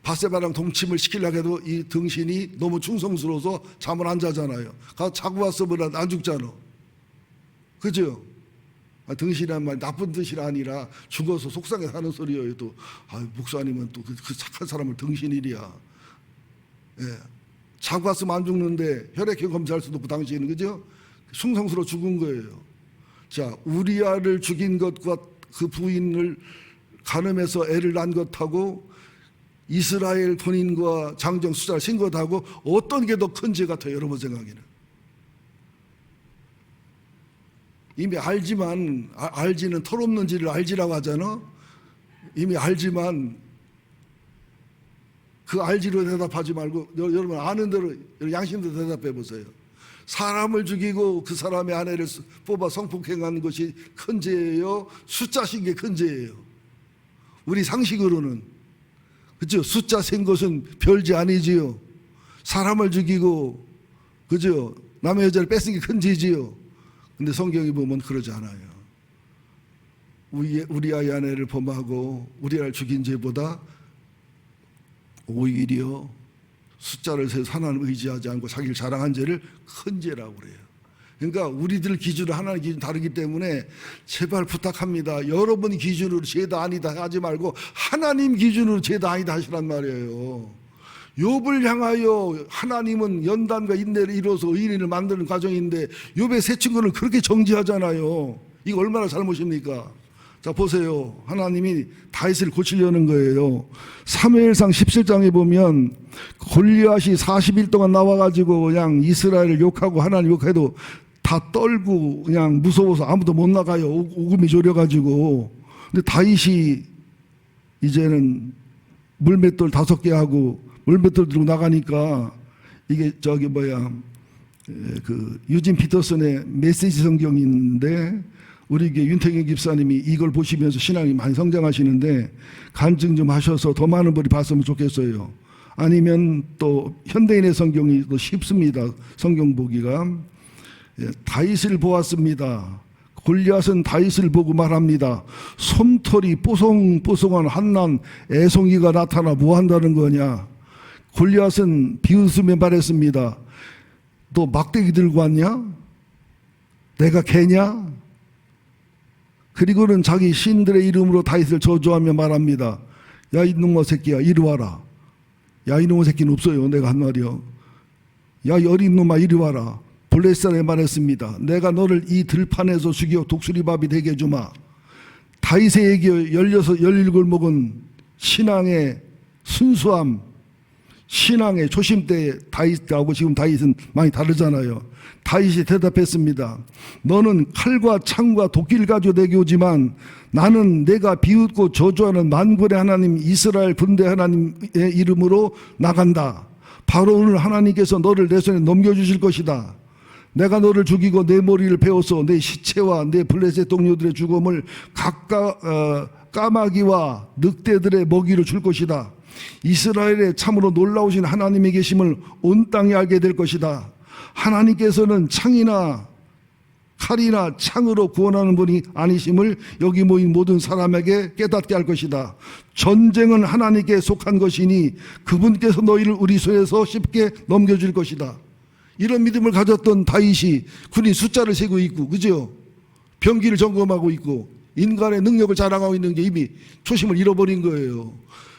Speaker 1: 밧세바랑 동침을 시키려고 해도 이 등신이 너무 충성스러워서 잠을 안 자잖아요. 자고 왔으면 안 죽잖아. 그죠? 등신이란 말 나쁜 뜻이 아니라 죽어서 속상해 하는 소리예요. 또 목사님은 또 그 착한 사람을 등신이랴. 예. 자고 왔으면 안 죽는데 혈액형 검사할 수도 없고 당시에는, 그죠? 충성스러워 죽은 거예요. 자, 우리아를 죽인 것과 그 부인을 간음해서 애를 낳은 것하고 이스라엘 군인과 장정 숫자를 신 것하고 어떤 게 더 큰 죄 같아요, 여러분 생각에는? 이미 알지만, 알지는 털없는지를 알지라고 하잖아. 이미 알지만 그 알지로 대답하지 말고 여러분 아는 대로 양심대로 대답해 보세요. 사람을 죽이고 그 사람의 아내를 뽑아 성폭행하는 것이 큰 죄예요? 숫자 센 게 큰 죄예요? 우리 상식으로는, 그죠? 숫자 센 것은 별죄 아니지요. 사람을 죽이고, 그죠? 남의 여자를 뺏은 게 큰 죄지요. 근데 성경이 보면 그러지 않아요. 우리 아이 아내를 범하고 우리 아이를 죽인 죄보다 오히려 숫자를 세서 하나님을 의지하지 않고 자기를 자랑한 죄를 큰 죄라고 그래요. 그러니까 우리들 기준은 하나님 기준 다르기 때문에 제발 부탁합니다. 여러분 기준으로 죄다 아니다 하지 말고 하나님 기준으로 죄다 아니다 하시란 말이에요. 욥을 향하여 하나님은 연단과 인내를 이루어서 의인을 만드는 과정인데 욥의 세 친구는 그렇게 정지하잖아요. 이거 얼마나 잘못입니까? 자, 보세요. 하나님이 다윗을 고치려는 거예요. 사무엘상 17장에 보면 골리앗이 40일 동안 나와가지고 그냥 이스라엘을 욕하고 하나님 욕해도 다 떨고 그냥 무서워서 아무도 못 나가요. 오금이 졸여가지고. 근데 다윗이 이제는 물맷돌 5개 하고 물맷돌 들고 나가니까 이게 그 유진 피터슨의 메시지 성경인데 우리 교회 윤태경 집사님이 이걸 보시면서 신앙이 많이 성장하시는데 간증 좀 하셔서 더 많은 분이 봤으면 좋겠어요. 아니면 또 현대인의 성경이 또 쉽습니다. 성경 보기가. 다윗을 보았습니다. 골리앗은 다윗을 보고 말합니다. 솜털이 뽀송뽀송한 한난 애송이가 나타나 뭐 한다는 거냐. 골리앗은 비웃으며 말했습니다. 너 막대기 들고 왔냐? 내가 개냐? 그리고는 자기 신들의 이름으로 다윗을 저주하며 말합니다. 야, 이놈의 새끼야, 이리 와라. 야, 이놈의 새끼는 없어요. 내가 한 말이요. 야, 어린 놈아, 이리 와라. 블레셋에 말했습니다. 내가 너를 이 들판에서 죽여 독수리밥이 되게 해주마. 다윗의 얘기 17먹은 신앙의 순수함, 신앙의 초심 때 다윗하고 지금 다윗은 많이 다르잖아요. 다윗이 대답했습니다. 너는 칼과 창과 도끼를 가지고 내게 오지만 나는 내가 비웃고 저주하는 만군의 하나님 이스라엘 군대 하나님의 이름으로 나간다. 바로 오늘 하나님께서 너를 내 손에 넘겨주실 것이다. 내가 너를 죽이고 내 머리를 베어서 내 시체와 내 블레셋 동료들의 죽음을 까마귀와 늑대들의 먹이로 줄 것이다. 이스라엘에 참으로 놀라우신 하나님의 계심을 온 땅이 알게 될 것이다. 하나님께서는 창이나 칼이나 창으로 구원하는 분이 아니심을 여기 모인 모든 사람에게 깨닫게 할 것이다. 전쟁은 하나님께 속한 것이니 그분께서 너희를 우리 손에서 쉽게 넘겨줄 것이다. 이런 믿음을 가졌던 다윗이 군인 숫자를 세고 있고, 그죠? 병기를 점검하고 있고 인간의 능력을 자랑하고 있는 게 이미 초심을 잃어버린 거예요.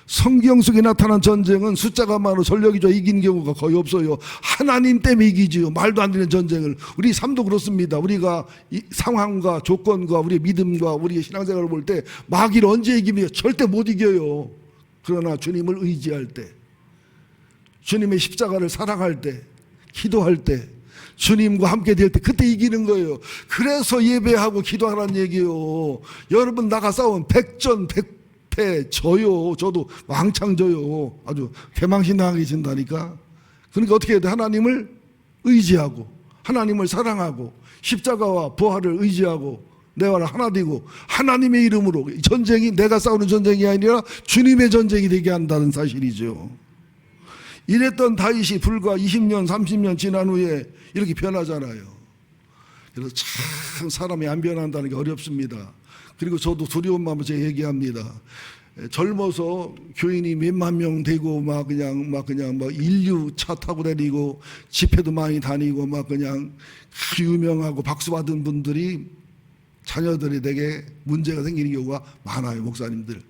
Speaker 1: 성경 속에 나타난 전쟁은 숫자가 많아 전력이 좋아 이긴 경우가 거의 없어요. 하나님 때문에 이기지요. 말도 안 되는 전쟁을. 우리 삶도 그렇습니다. 우리가 이 상황과 조건과 우리의 믿음과 우리의 신앙생활을 볼 때 마귀를 언제 이깁니까? 절대 못 이겨요. 그러나 주님을 의지할 때, 주님의 십자가를 사랑할 때, 기도할 때, 주님과 함께 될 때 그때 이기는 거예요. 그래서 예배하고 기도하라는 얘기예요. 여러분 나가 싸우면 100전 100패 져요. 저도 왕창 져요. 아주 개망신 당하게 진다니까. 그러니까 어떻게 해야 돼? 하나님을 의지하고 하나님을 사랑하고 십자가와 부활을 의지하고 내와 하나 되고 하나님의 이름으로 전쟁이 내가 싸우는 전쟁이 아니라 주님의 전쟁이 되게 한다는 사실이죠. 이랬던 다윗이 불과 20년 30년 지난 후에 이렇게 변하잖아요. 그래서 참 사람이 안 변한다는 게 어렵습니다. 그리고 저도 두려운 마음으로 제가 얘기합니다. 젊어서 교인이 몇만 명 되고 막 그냥 인류 차 타고 다니고 집회도 많이 다니고 막 그냥 유명하고 박수 받은 분들이 자녀들이 되게 문제가 생기는 경우가 많아요. 목사님들,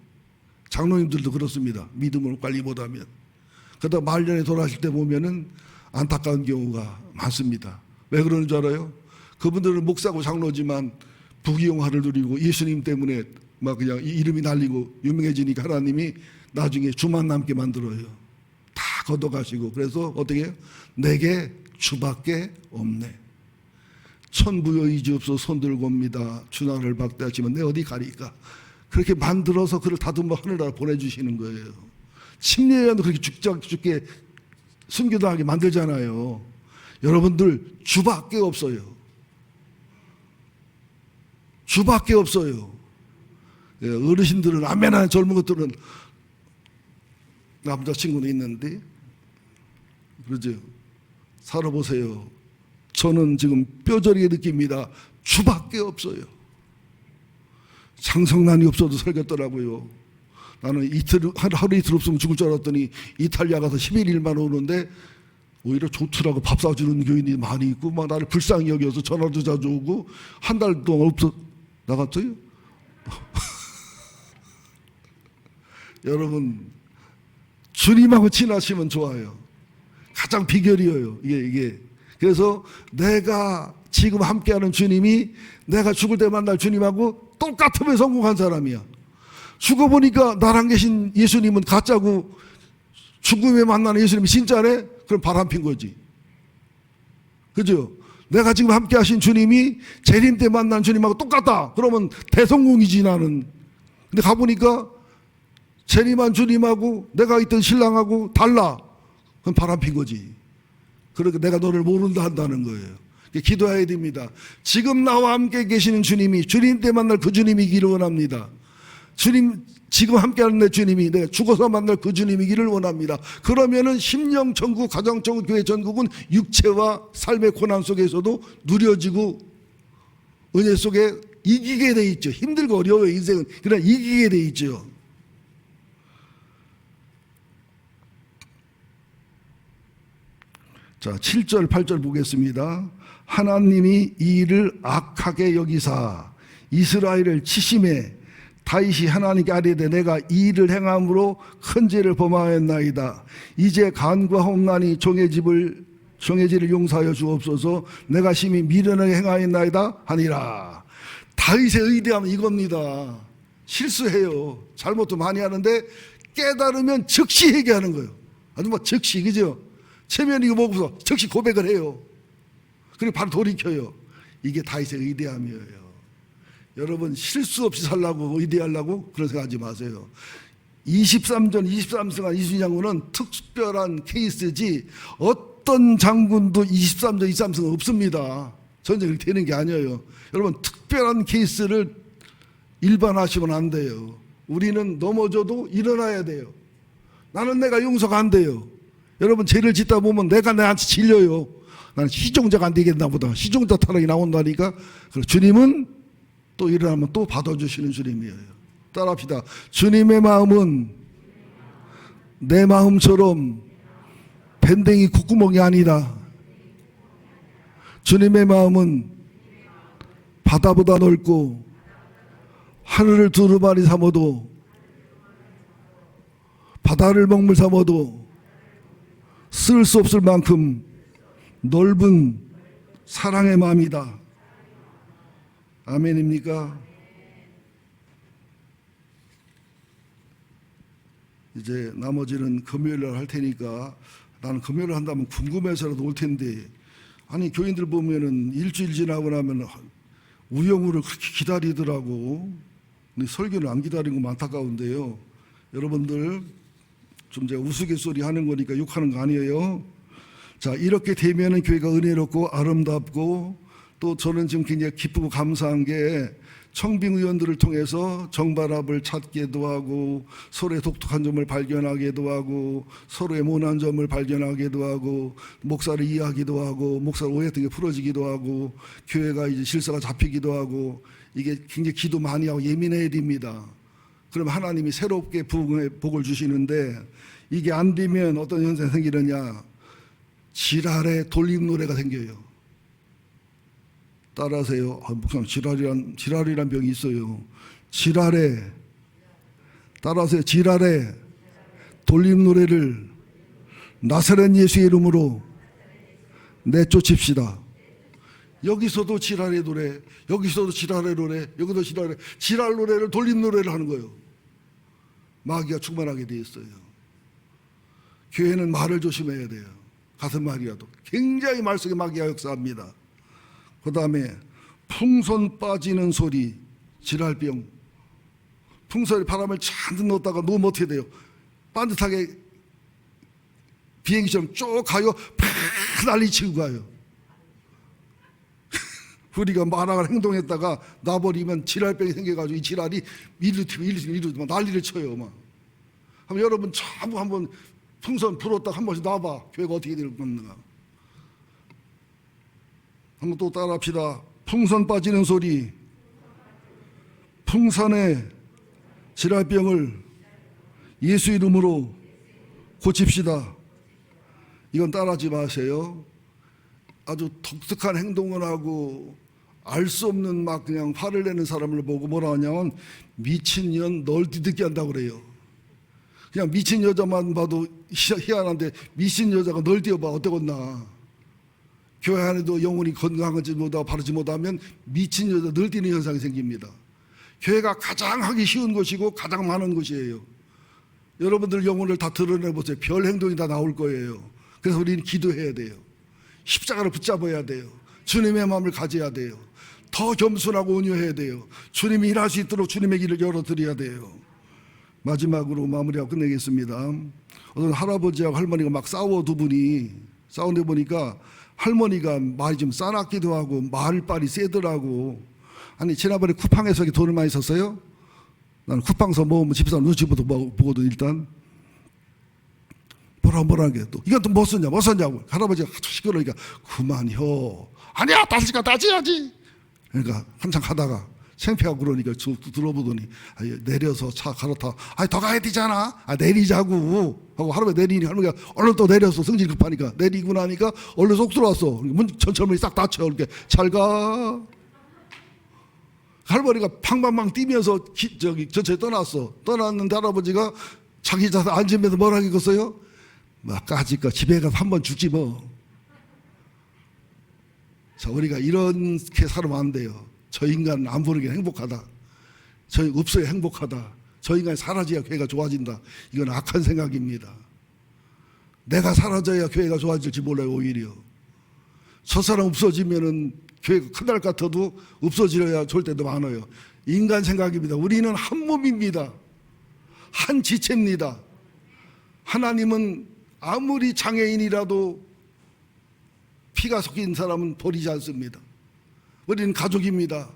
Speaker 1: 장로님들도 그렇습니다. 믿음을 관리 못하면. 그러다 말년에 돌아가실 때 보면은 안타까운 경우가 많습니다. 왜 그러는 줄 알아요? 그분들은 목사고 장로지만 부귀영화를 누리고 예수님 때문에 막 그냥 이름이 날리고 유명해지니까 하나님이 나중에 주만 남게 만들어요. 다 걷어가시고. 그래서 어떻게 해요? 내게 주밖에 없네. 천부여의지없어 손들고 옵니다. 주나를 박대하시면 내 어디 가리까. 그렇게 만들어서 그를 다듬어 하늘나라 보내주시는 거예요. 침례에도 그렇게 죽게 순교당하게 만들잖아요. 여러분들 주밖에 없어요. 주밖에 없어요. 어르신들은 아멘하는 젊은 것들은 남자친구도 있는데 그러죠. 살아보세요. 저는 지금 뼈저리게 느낍니다. 주밖에 없어요. 장성란이 없어도 살겠더라고요. 나는 하루 이틀 없으면 죽을 줄 알았더니 이탈리아 가서 11일만 오는데 오히려 좋더라고. 밥 사주는 교인이 많이 있고 막 나를 불쌍히 여겨서 전화도 자주 오고 한 달 동안 없어 나갔어요. 여러분 주님하고 친하시면 좋아요. 가장 비결이에요. 이게 그래서 내가 지금 함께하는 주님이 내가 죽을 때 만날 주님하고 똑같으면 성공한 사람이야. 죽어보니까 나랑 계신 예수님은 가짜고 죽음에 만나는 예수님이 진짜네? 그럼 바람핀 거지. 그죠? 내가 지금 함께 하신 주님이 재림 때 만난 주님하고 똑같다. 그러면 대성공이지 나는. 근데 가보니까 재림한 주님하고 내가 있던 신랑하고 달라. 그럼 바람핀 거지. 그러니까 내가 너를 모른다 한다는 거예요. 기도해야 됩니다. 지금 나와 함께 계시는 주님이 주님 때 만날 그 주님이기를 원합니다. 주님 지금 함께하는 내 주님이 내가 죽어서 만날 그 주님이기를 원합니다. 그러면은 심령 천국, 가정 천국, 교회 천국은 육체와 삶의 고난 속에서도 누려지고 은혜 속에 이기게 돼 있죠. 힘들고 어려워요 인생은. 그러나 이기게 돼 있죠. 자, 7절 8절 보겠습니다. 하나님이 이 일을 악하게 여기사 이스라엘을 치심해 다윗이 하나님께 아뢰되 내가 이 일을 행함으로 큰 죄를 범하였나이다. 이제 간과 홈난이 정해지를 용서하여 주옵소서. 내가 심히 미련하게 행하였나이다 하니라. 다윗의 의대함은 이겁니다. 실수해요. 잘못도 많이 하는데 깨달으면 즉시 회개하는 거예요. 아주 즉시, 그죠? 체면 이거 보고서 즉시 고백을 해요. 그리고 바로 돌이켜요. 이게 다윗의 의대함이에요. 여러분 실수 없이 살라고 의대하려고 그런 생각하지 마세요. 23전 23승한 이순신 장군은 특별한 케이스지 어떤 장군도 23전 23승은 없습니다. 전쟁이 되는 게 아니에요. 여러분 특별한 케이스를 일반화하시면 안 돼요. 우리는 넘어져도 일어나야 돼요. 나는 내가 용서가 안 돼요. 여러분 죄를 짓다 보면 내가 나한테 질려요. 나는 시종자가 안 되겠나 보다. 시종자 타락이 나온다니까. 주님은 또 일어나면 또 받아주시는 주님이에요. 따라합시다. 주님의 마음은 내 마음처럼 밴댕이 콧구멍이 아니다. 주님의 마음은 바다보다 넓고 하늘을 두루마리 삼아도 바다를 먹물 삼아도 쓸 수 없을 만큼 넓은 사랑의 마음이다. 아멘입니까? 이제 나머지는 금요일날 할 테니까 나는 금요일을 한다면 궁금해서라도 올 텐데 아니 교인들 보면은 일주일 지나고 나면 우영우를 그렇게 기다리더라고. 근데 설교는 안 기다리는 거 안타까운데요. 여러분들 좀 제가 우스갯소리 하는 거니까 욕하는 거 아니에요. 자, 이렇게 되면은 교회가 은혜롭고 아름답고, 또 저는 지금 굉장히 기쁘고 감사한 게 청빙 의원들을 통해서 정발합을 찾기도 하고, 서로의 독특한 점을 발견하기도 하고, 서로의 모난 점을 발견하기도 하고, 목사를 이해하기도 하고, 목사를 오해했던 게 풀어지기도 하고, 교회가 이제 질서가 잡히기도 하고, 이게 굉장히 기도 많이 하고 예민해야 됩니다. 그럼 하나님이 새롭게 복을 주시는데, 이게 안 되면 어떤 현상이 생기느냐? 지랄의 돌림 노래가 생겨요. 따라하세요. 목사님, 지랄이란 병이 있어요. 지랄에, 따라하세요. 지랄에 돌림 노래를 나사렛 예수의 이름으로 내쫓읍시다. 여기서도 지랄의 노래, 여기서도 지랄의 노래, 여기도 지랄 노래를 돌림 노래를 하는 거예요. 마귀가 충만하게 되어 있어요. 교회는 말을 조심해야 돼요. 같은 말이라도. 굉장히 말 속에 마귀가 역사합니다. 그 다음에 풍선 빠지는 소리, 지랄병. 풍선에 바람을 잔뜩 넣었다가 놓으면 어떻게 돼요? 반듯하게 비행기처럼 쭉 가요. 팍 난리치고 가요. 우리가 말하고 행동했다가 놔버리면 지랄병이 생겨가지고 이 지랄이 이리로 튀고 난리를 쳐요. 막. 그럼 여러분 전부 한번 풍선 불었다가 한 번씩 놔봐. 교회가 어떻게 될 건가. 한번 또 따라합시다. 풍선 빠지는 소리, 풍선의 지랄병을 예수 이름으로 고칩시다. 이건 따라하지 마세요. 아주 독특한 행동을 하고 알 수 없는 막 그냥 화를 내는 사람을 보고 뭐라 하냐면 미친년 널 뒤듣게 한다고 그래요. 그냥 미친 여자만 봐도 희한한데 미친 여자가 널 뛰어봐 어떠겠나. 교회 안에도 영혼이 건강하지 못하고 바르지 못하면 미친 여자 널 뛰는 현상이 생깁니다. 교회가 가장 하기 쉬운 곳이고 가장 많은 곳이에요. 여러분들 영혼을 다 드러내보세요. 별 행동이 다 나올 거예요. 그래서 우리는 기도해야 돼요. 십자가를 붙잡아야 돼요. 주님의 마음을 가져야 돼요. 더 겸손하고 온유해야 돼요. 주님이 일할 수 있도록 주님의 길을 열어드려야 돼요. 마지막으로 마무리하고 끝내겠습니다. 어떤 할아버지하고 할머니가 막 싸워 두 분이 싸우는데 보니까 할머니가 말이 좀 싸납기도 하고 말빨이 세더라고. 아니 지난번에 쿠팡에서 돈을 많이 썼어요? 나는 쿠팡에서 먹으면 집사람 눈치부터 보거든. 일단 뭐라 게 또 이건 또 뭐 썼냐고 할아버지가 아주 시끄러우니까 그만요. 아니야 따져야지. 그러니까 한참 가다가 창피하고 그러니까 들어보더니 내려서 차 갈아타. 더 가야 되잖아. 내리자고 하고 할아버지 내리니 할머니가 얼른 또 내려서 성질 급하니까 내리고 나니까 얼른 쏙 들어왔어. 문 전철문이 싹 닫혀. 이렇게 잘 가. 할머니가 팡팡팡 뛰면서 전철에 떠났어. 떠났는데 할아버지가 자기 자세 앉으면서 뭐라 하겠어요? 까짓거 집에 가서 한 번 죽지 뭐. 자, 우리가 이렇게 살면 안 돼요. 저 인간 안 보는 게 행복하다. 저 없어야 행복하다. 저 인간이 사라져야 교회가 좋아진다. 이건 악한 생각입니다. 내가 사라져야 교회가 좋아질지 몰라요. 오히려 저 사람 없어지면은 교회가 큰날 같아도 없어지려야 좋을 때도 많아요. 인간 생각입니다. 우리는 한 몸입니다. 한 지체입니다. 하나님은 아무리 장애인이라도 피가 섞인 사람은 버리지 않습니다. 우리는 가족입니다.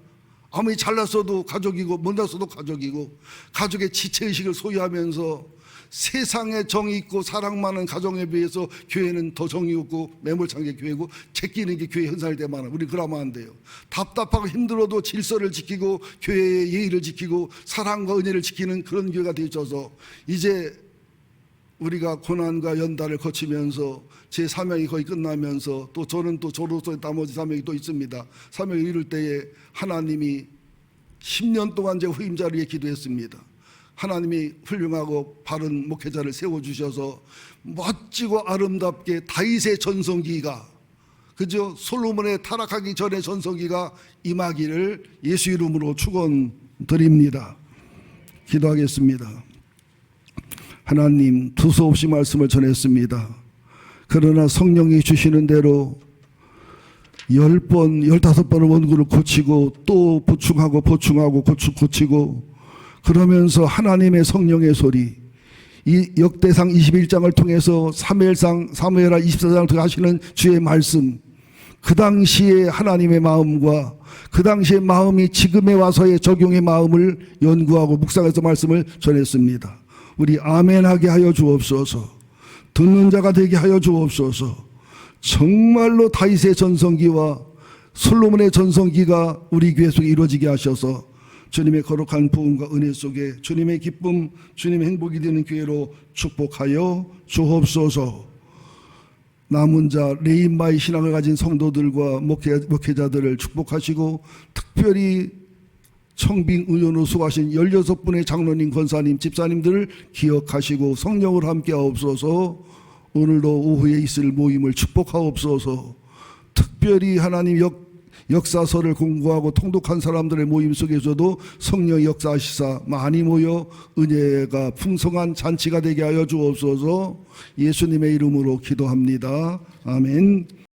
Speaker 1: 아무리 잘났어도 가족이고 못났어도 가족이고 가족의 지체의식을 소유하면서 세상에 정이 있고 사랑 많은 가정에 비해서 교회는 더 정이 없고 매몰찬 게 교회고 제끼는 게 교회 현상일 때 많아. 우리 그러면 안 돼요. 답답하고 힘들어도 질서를 지키고 교회의 예의를 지키고 사랑과 은혜를 지키는 그런 교회가 되어져서 이제 우리가 고난과 연단을 거치면서 제 사명이 거의 끝나면서 또 저는 또 저로서의 나머지 사명이 또 있습니다. 사명을 이룰 때에 하나님이 10년 동안 제 후임자를 위해 기도했습니다. 하나님이 훌륭하고 바른 목회자를 세워주셔서 멋지고 아름답게 다윗의 전성기가 그죠? 솔로몬의 타락하기 전의 전성기가 임하기를 예수 이름으로 축원드립니다. 기도하겠습니다. 하나님 두서없이 말씀을 전했습니다. 그러나 성령이 주시는 대로 10번, 15번의 원구를 고치고 또 보충하고 고치고 그러면서 하나님의 성령의 소리 이 역대상 21장을 통해서 사무엘하 24장을 통해 하시는 주의 말씀, 그 당시에 하나님의 마음과 그 당시의 마음이 지금에 와서의 적용의 마음을 연구하고 묵상해서 말씀을 전했습니다. 우리 아멘하게 하여 주옵소서. 듣는 자가 되게 하여 주옵소서. 정말로 다윗의 전성기와 솔로몬의 전성기가 우리 교회 속에 이루어지게 하셔서 주님의 거룩한 부흥과 은혜 속에 주님의 기쁨, 주님의 행복이 되는 교회로 축복하여 주옵소서. 남은 자 레인마의 신앙을 가진 성도들과 목회자들을 축복하시고 특별히 청빙 의원으로 수고하신 16분의 장로님, 권사님, 집사님들을 기억하시고 성령을 함께 하옵소서. 오늘도 오후에 있을 모임을 축복하옵소서. 특별히 하나님 역사서를 공부하고 통독한 사람들의 모임 속에서도 성령의 역사하시사 많이 모여 은혜가 풍성한 잔치가 되게 하여 주옵소서. 예수님의 이름으로 기도합니다. 아멘.